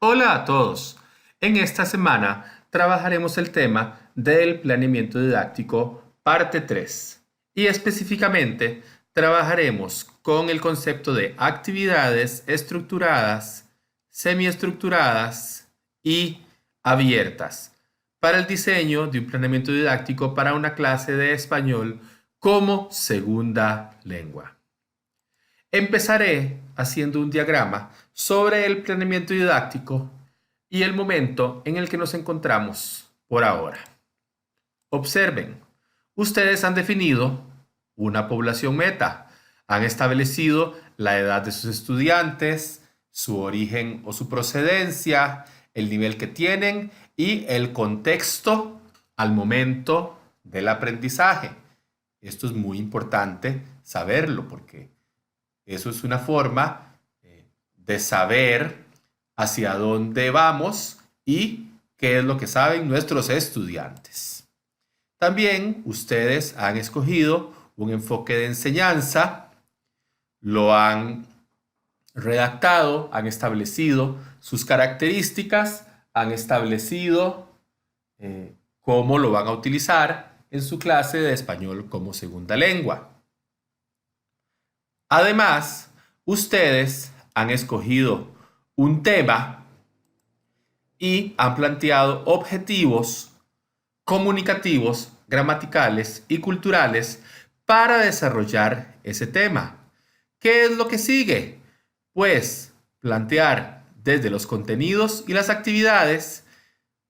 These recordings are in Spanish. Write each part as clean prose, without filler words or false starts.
Hola a todos. En esta semana trabajaremos el tema del planeamiento didáctico parte 3 y específicamente trabajaremos con el concepto de actividades estructuradas, semiestructuradas y abiertas para el diseño de un planeamiento didáctico para una clase de español como segunda lengua. Empezaré haciendo un diagrama sobre el planeamiento didáctico y el momento en el que nos encontramos por ahora. Observen, ustedes han definido una población meta, han establecido la edad de sus estudiantes, su origen o su procedencia, el nivel que tienen y el contexto al momento del aprendizaje. Esto es muy importante saberlo porque eso es una forma de saber hacia dónde vamos y qué es lo que saben nuestros estudiantes. También ustedes han escogido un enfoque de enseñanza, lo han redactado, han establecido sus características, han establecido cómo lo van a utilizar en su clase de español como segunda lengua. Además, ustedes han escogido un tema y han planteado objetivos comunicativos, gramaticales y culturales para desarrollar ese tema. ¿Qué es lo que sigue? Pues plantear desde los contenidos y las actividades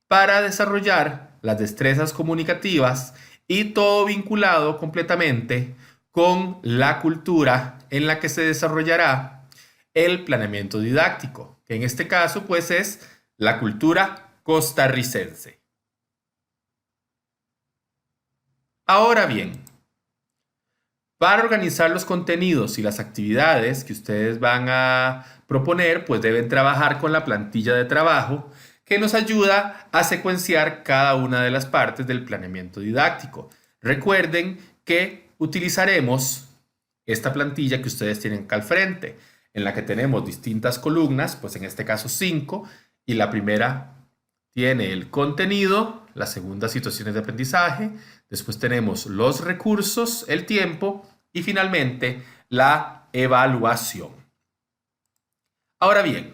para desarrollar las destrezas comunicativas y todo vinculado completamente con la cultura en la que se desarrollará el planeamiento didáctico, que en este caso pues es la cultura costarricense. Ahora bien, para organizar los contenidos y las actividades que ustedes van a proponer, pues deben trabajar con la plantilla de trabajo que nos ayuda a secuenciar cada una de las partes del planeamiento didáctico. Recuerden que utilizaremos esta plantilla que ustedes tienen acá al frente, en la que tenemos distintas columnas, pues en este caso 5, y la primera tiene el contenido, la segunda situaciones de aprendizaje, después tenemos los recursos, el tiempo y finalmente la evaluación. Ahora bien,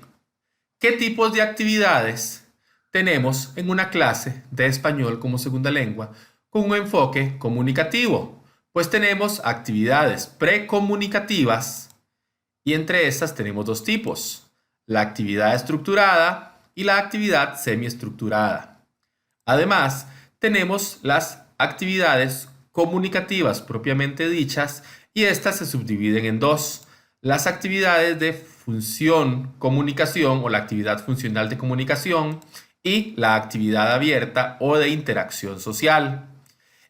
¿qué tipos de actividades tenemos en una clase de español como segunda lengua con un enfoque comunicativo? Pues tenemos actividades precomunicativas y entre estas tenemos dos tipos, la actividad estructurada y la actividad semiestructurada. Además, tenemos las actividades comunicativas propiamente dichas y estas se subdividen en dos, las actividades de función comunicación o la actividad funcional de comunicación y la actividad abierta o de interacción social.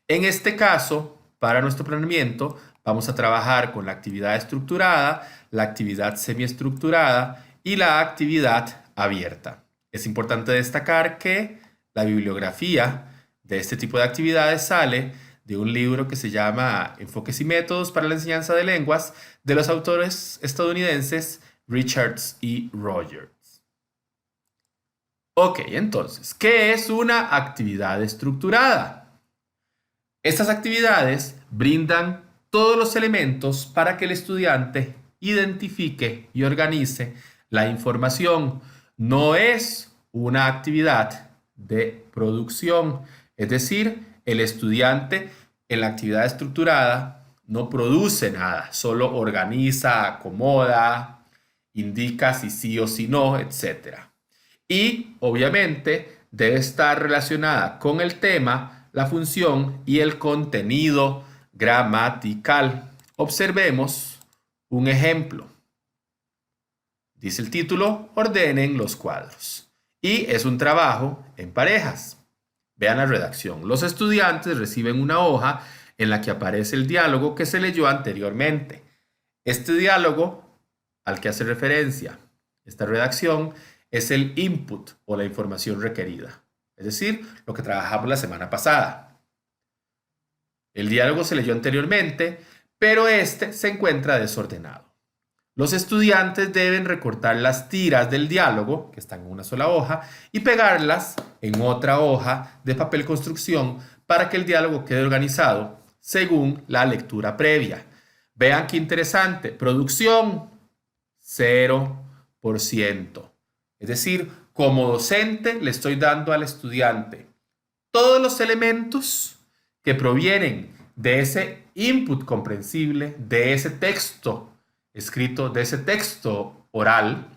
En este caso, para nuestro planeamiento, vamos a trabajar con la actividad estructurada, la actividad semiestructurada y la actividad abierta. Es importante destacar que la bibliografía de este tipo de actividades sale de un libro que se llama Enfoques y Métodos para la Enseñanza de Lenguas de los autores estadounidenses Richards y Rogers. Ok, entonces, ¿qué es una actividad estructurada? Estas actividades brindan todos los elementos para que el estudiante identifique y organice la información. No es una actividad de producción, es decir, el estudiante en la actividad estructurada no produce nada, solo organiza, acomoda, indica si sí o si no, etc. Y obviamente debe estar relacionada con el tema, la función y el contenido gramatical. Observemos un ejemplo. Dice el título, ordenen los cuadros. Y es un trabajo en parejas. Vean la redacción. Los estudiantes reciben una hoja en la que aparece el diálogo que se leyó anteriormente. Este diálogo al que hace referencia esta redacción es el input o la información requerida, es decir, lo que trabajamos la semana pasada. El diálogo se leyó anteriormente, pero este se encuentra desordenado. Los estudiantes deben recortar las tiras del diálogo, que están en una sola hoja, y pegarlas en otra hoja de papel construcción para que el diálogo quede organizado según la lectura previa. Vean qué interesante. Producción, 0%. Es decir, como docente le estoy dando al estudiante todos los elementos que provienen de ese input comprensible, de ese texto escrito, de ese texto oral,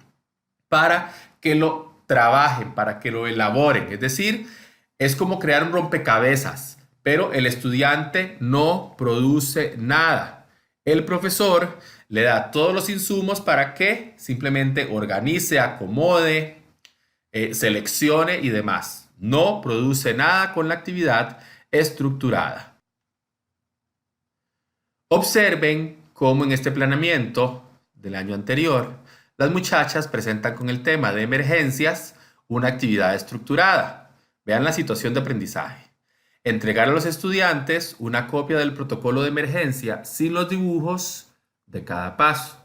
para que lo trabajen, para que lo elaboren. Es decir, es como crear un rompecabezas, pero el estudiante no produce nada. El profesor le da todos los insumos para que simplemente organice, acomode, seleccione y demás. No produce nada con la actividad estructurada. Observen cómo en este planeamiento del año anterior, las muchachas presentan con el tema de emergencias una actividad estructurada. Vean la situación de aprendizaje. Entregar a los estudiantes una copia del protocolo de emergencia sin los dibujos de cada paso.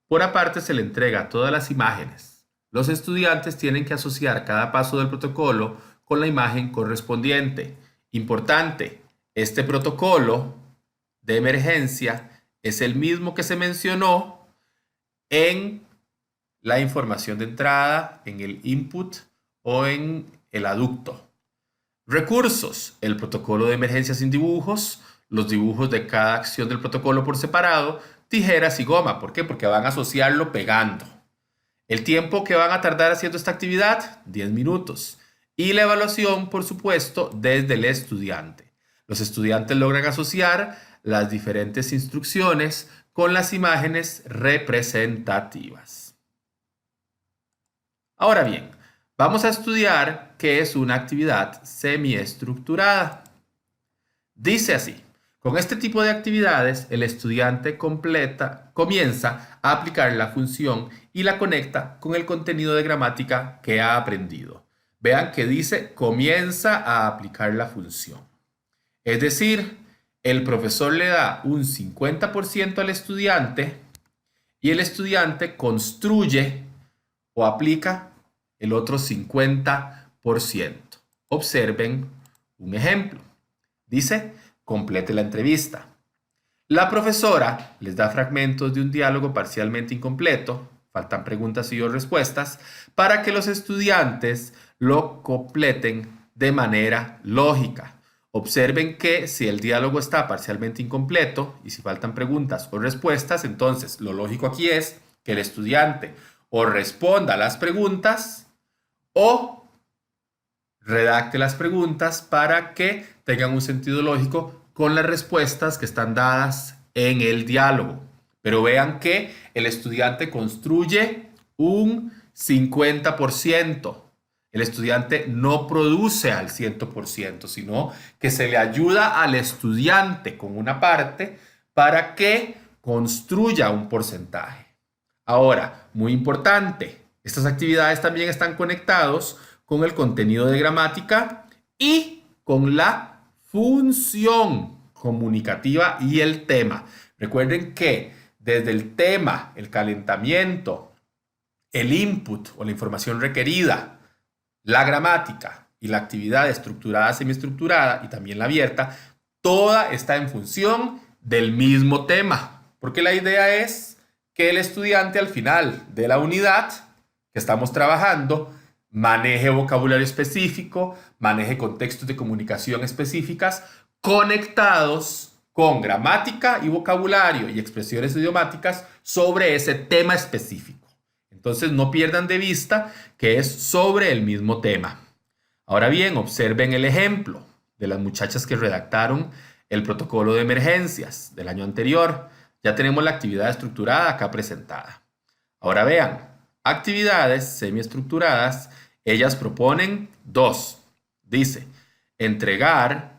Por aparte se le entrega todas las imágenes. Los estudiantes tienen que asociar cada paso del protocolo con la imagen correspondiente. Importante, este protocolo de emergencia es el mismo que se mencionó en la información de entrada, en el input o en el aducto. Recursos, el protocolo de emergencia sin dibujos, los dibujos de cada acción del protocolo por separado, tijeras y goma. ¿Por qué? Porque van a asociarlo pegando. El tiempo que van a tardar haciendo esta actividad, 10 minutos. Y la evaluación, por supuesto, desde el estudiante. Los estudiantes logran asociar las diferentes instrucciones con las imágenes representativas. Ahora bien, vamos a estudiar qué es una actividad semiestructurada. Dice así: con este tipo de actividades, el estudiante comienza a aplicar la función y la conecta con el contenido de gramática que ha aprendido. Vean que dice comienza a aplicar la función. Es decir, el profesor le da un 50% al estudiante y el estudiante construye o aplica el otro 50%. Observen un ejemplo. Dice, complete la entrevista. La profesora les da fragmentos de un diálogo parcialmente incompleto, faltan preguntas y o respuestas, para que los estudiantes lo completen de manera lógica. Observen que si el diálogo está parcialmente incompleto y si faltan preguntas o respuestas, entonces lo lógico aquí es que el estudiante o responda a las preguntas o redacte las preguntas para que tengan un sentido lógico con las respuestas que están dadas en el diálogo. Pero vean que el estudiante construye un 50%. El estudiante no produce al 100%, sino que se le ayuda al estudiante con una parte para que construya un porcentaje. Ahora, muy importante, estas actividades también están conectados con el contenido de gramática y con la función comunicativa y el tema. Recuerden que desde el tema, el calentamiento, el input o la información requerida, la gramática y la actividad estructurada, semiestructurada y también la abierta, toda está en función del mismo tema. Porque la idea es que el estudiante al final de la unidad que estamos trabajando maneje vocabulario específico, maneje contextos de comunicación específicas conectados con gramática y vocabulario y expresiones idiomáticas sobre ese tema específico. Entonces no pierdan de vista que es sobre el mismo tema. Ahora bien, observen el ejemplo de las muchachas que redactaron el protocolo de emergencias del año anterior. Ya tenemos la actividad estructurada acá presentada. Ahora vean, actividades semiestructuradas, ellas proponen 2. Dice, entregar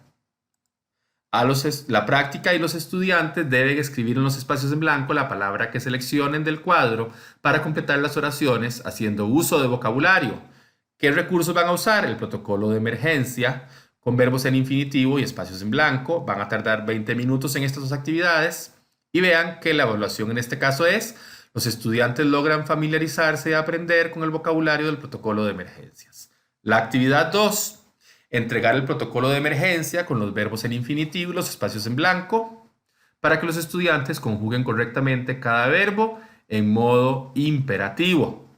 la práctica y los estudiantes deben escribir en los espacios en blanco la palabra que seleccionen del cuadro para completar las oraciones haciendo uso de vocabulario. ¿Qué recursos van a usar? El protocolo de emergencia con verbos en infinitivo y espacios en blanco. Van a tardar 20 minutos en estas dos actividades y vean que la evaluación en este caso es Los estudiantes logran familiarizarse y aprender con el vocabulario del protocolo de emergencias. La actividad 2. Entregar el protocolo de emergencia con los verbos en infinitivo y los espacios en blanco para que los estudiantes conjuguen correctamente cada verbo en modo imperativo.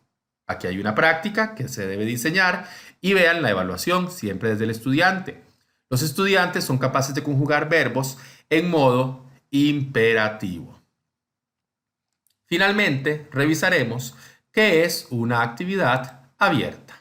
Aquí hay una práctica que se debe diseñar y vean la evaluación siempre desde el estudiante. Los estudiantes son capaces de conjugar verbos en modo imperativo. Finalmente, revisaremos qué es una actividad abierta.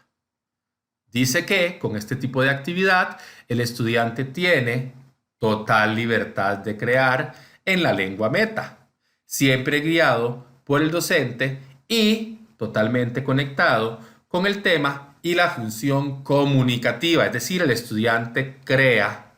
Dice que con este tipo de actividad el estudiante tiene total libertad de crear en la lengua meta, siempre guiado por el docente y totalmente conectado con el tema y la función comunicativa, es decir, el estudiante crea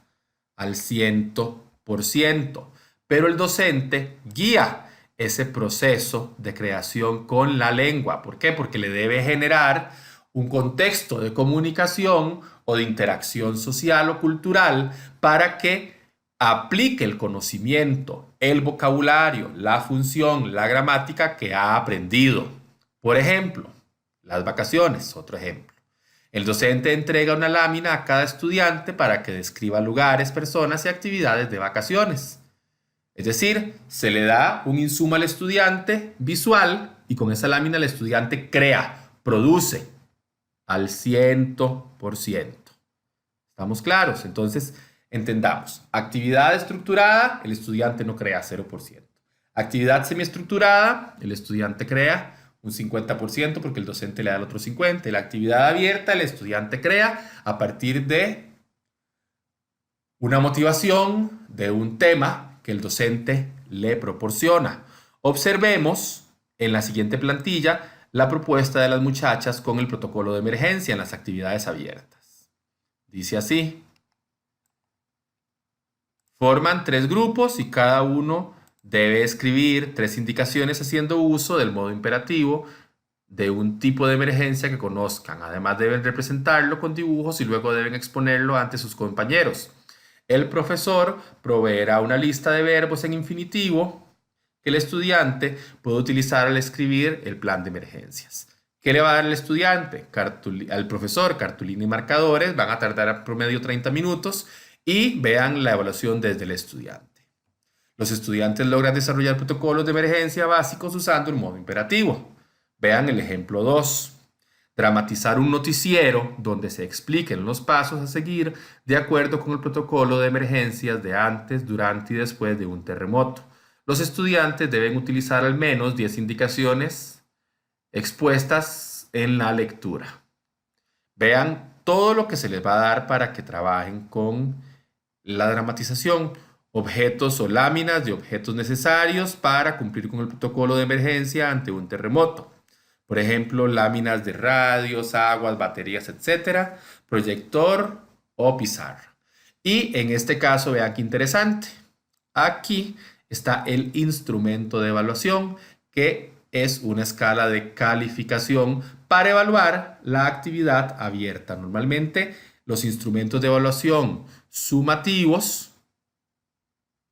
al 100%, pero el docente guía ese proceso de creación con la lengua. ¿Por qué? Porque le debe generar un contexto de comunicación o de interacción social o cultural para que aplique el conocimiento, el vocabulario, la función, la gramática que ha aprendido. Por ejemplo, las vacaciones, otro ejemplo. El docente entrega una lámina a cada estudiante para que describa lugares, personas y actividades de vacaciones. Es decir, se le da un insumo al estudiante visual y con esa lámina el estudiante crea, produce al 100%. ¿Estamos claros? Entonces, entendamos. Actividad estructurada, el estudiante no crea 0%. Actividad semiestructurada, el estudiante crea un 50% porque el docente le da el otro 50%. La actividad abierta, el estudiante crea a partir de una motivación, de un tema que el docente le proporciona. Observemos en la siguiente plantilla la propuesta de las muchachas con el protocolo de emergencia en las actividades abiertas. Dice así: forman 3 grupos y cada uno debe escribir 3 indicaciones haciendo uso del modo imperativo de un tipo de emergencia que conozcan. Además deben representarlo con dibujos y luego deben exponerlo ante sus compañeros. El profesor proveerá una lista de verbos en infinitivo que el estudiante puede utilizar al escribir el plan de emergencias. ¿Qué le va a dar el estudiante? Al profesor, cartulina y marcadores. Van a tardar a promedio 30 minutos y vean la evaluación desde el estudiante. Los estudiantes logran desarrollar protocolos de emergencia básicos usando el modo imperativo. Vean el ejemplo 2. Dramatizar un noticiero donde se expliquen los pasos a seguir de acuerdo con el protocolo de emergencias de antes, durante y después de un terremoto. Los estudiantes deben utilizar al menos 10 indicaciones expuestas en la lectura. Vean todo lo que se les va a dar para que trabajen con la dramatización. Objetos o láminas de objetos necesarios para cumplir con el protocolo de emergencia ante un terremoto. Por ejemplo, láminas de radios, aguas, baterías, etc. Proyector o pizarra. Y en este caso, vean qué interesante. Aquí está el instrumento de evaluación, que es una escala de calificación para evaluar la actividad abierta. Normalmente, los instrumentos de evaluación sumativos,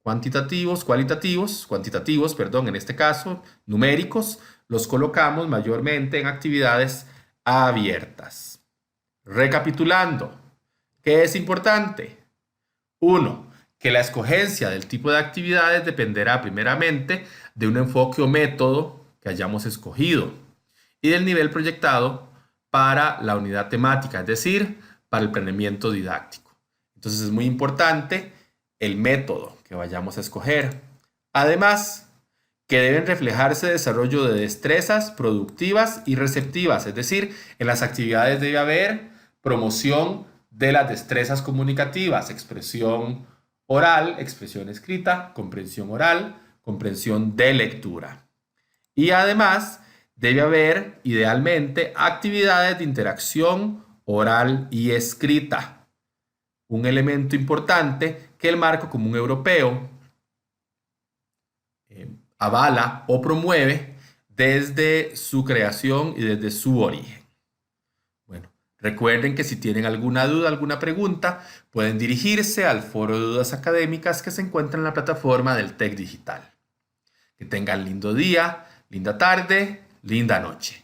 cuantitativos, en este caso, numéricos, los colocamos mayormente en actividades abiertas. Recapitulando, ¿qué es importante? 1. Que la escogencia del tipo de actividades dependerá primeramente de un enfoque o método que hayamos escogido y del nivel proyectado para la unidad temática, es decir, para el planeamiento didáctico. Entonces es muy importante el método que vayamos a escoger. Además, que deben reflejarse desarrollo de destrezas productivas y receptivas, es decir, en las actividades debe haber promoción de las destrezas comunicativas, expresión oral, expresión escrita, comprensión oral, comprensión de lectura. Y además debe haber, idealmente, actividades de interacción oral y escrita. Un elemento importante que el Marco Común Europeo avala o promueve desde su creación y desde su origen. Bueno, recuerden que si tienen alguna duda, alguna pregunta, pueden dirigirse al foro de dudas académicas que se encuentra en la plataforma del TEC Digital. Que tengan lindo día, Linda tarde, linda noche.